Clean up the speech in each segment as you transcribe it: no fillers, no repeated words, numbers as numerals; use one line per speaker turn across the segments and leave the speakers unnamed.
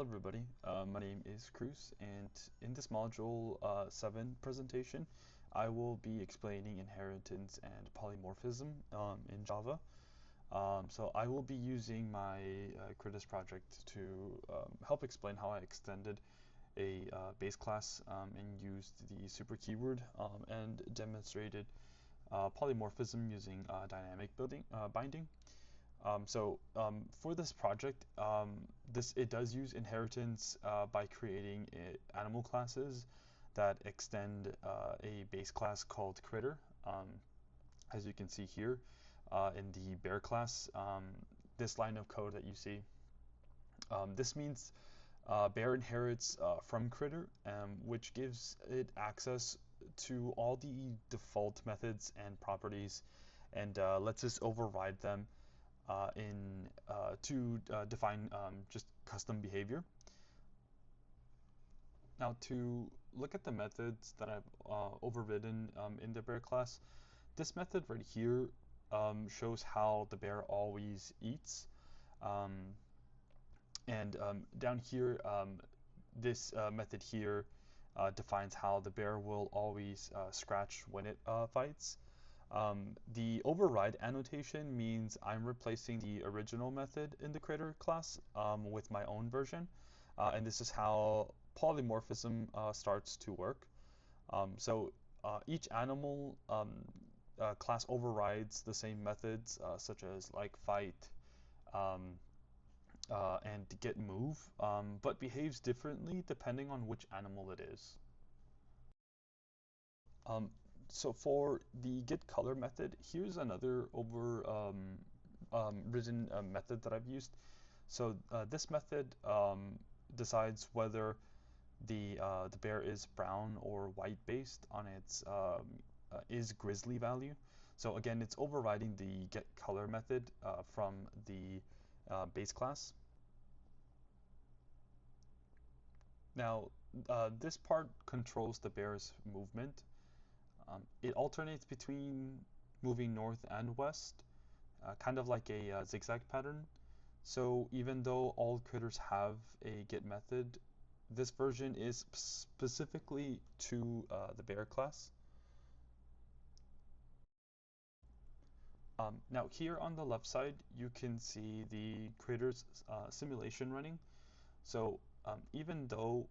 Hello everybody, my name is Cruz, and in this module 7 presentation I will be explaining inheritance and polymorphism in Java. So I will be using my Critters project to help explain how I extended a base class and used the super keyword and demonstrated polymorphism using dynamic binding. For this project, it does use inheritance by creating animal classes that extend a base class called critter. As you can see here in the bear class, this line of code that you see, this means bear inherits from critter, which gives it access to all the default methods and properties and lets us override them to define just custom behavior. Now to look at the methods that I've overridden in the bear class, this method right here shows how the bear always eats. Down here, this method here defines how the bear will always scratch when it fights. The override annotation means I'm replacing the original method in the critter class with my own version, and this is how polymorphism starts to work. Each animal class overrides the same methods such as like fight and get move, but behaves differently depending on which animal it is. So for the get color method, here's another written method that I've used. So this method decides whether the bear is brown or white based on its is grizzly value. So again, it's overriding the get color method from the base class. Now this part controls the bear's movement. It alternates between moving north and west, kind of like a zigzag pattern. So even though all critters have a get method, this version is specifically to the bear class. Now here on the left side, you can see the critters simulation running. So even though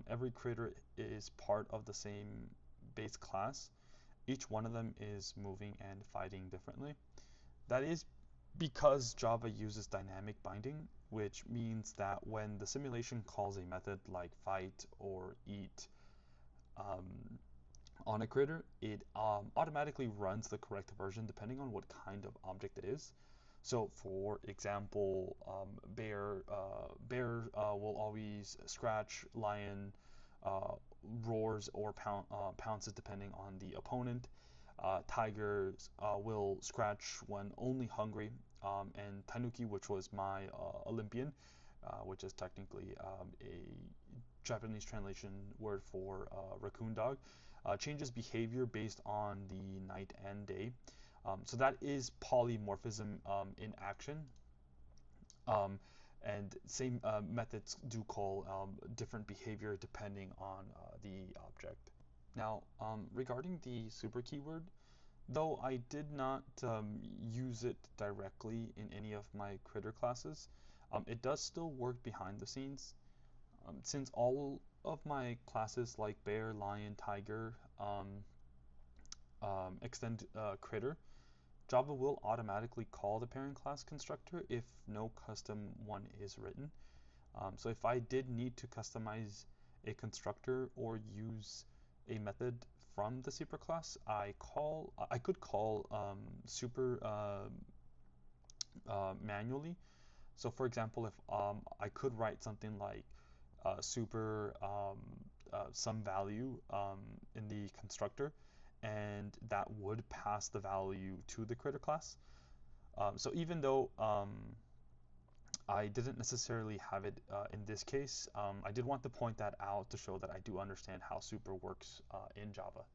every critter is part of the same base class, each one of them is moving and fighting differently. That is because Java uses dynamic binding, which means that when the simulation calls a method like fight or eat on a critter, it automatically runs the correct version depending on what kind of object it is. So for example, bear will always scratch, lion roars or pounces depending on the opponent. Tigers will scratch when only hungry, and tanuki, which was my Olympian, which is technically a Japanese translation word for raccoon dog, changes behavior based on the night and day. So that is polymorphism in action. And same methods do call different behavior depending on the object. Now, regarding the super keyword, though I did not use it directly in any of my critter classes, it does still work behind the scenes. Since all of my classes like bear, lion, tiger extend critter, Java will automatically call the parent class constructor if no custom one is written. So if I did need to customize a constructor or use a method from the super class, I could call super manually. So for example, if I could write something like super some value in the constructor, and that would pass the value to the critter class. So even though I didn't necessarily have it in this case, I did want to point that out to show that I do understand how super works in Java.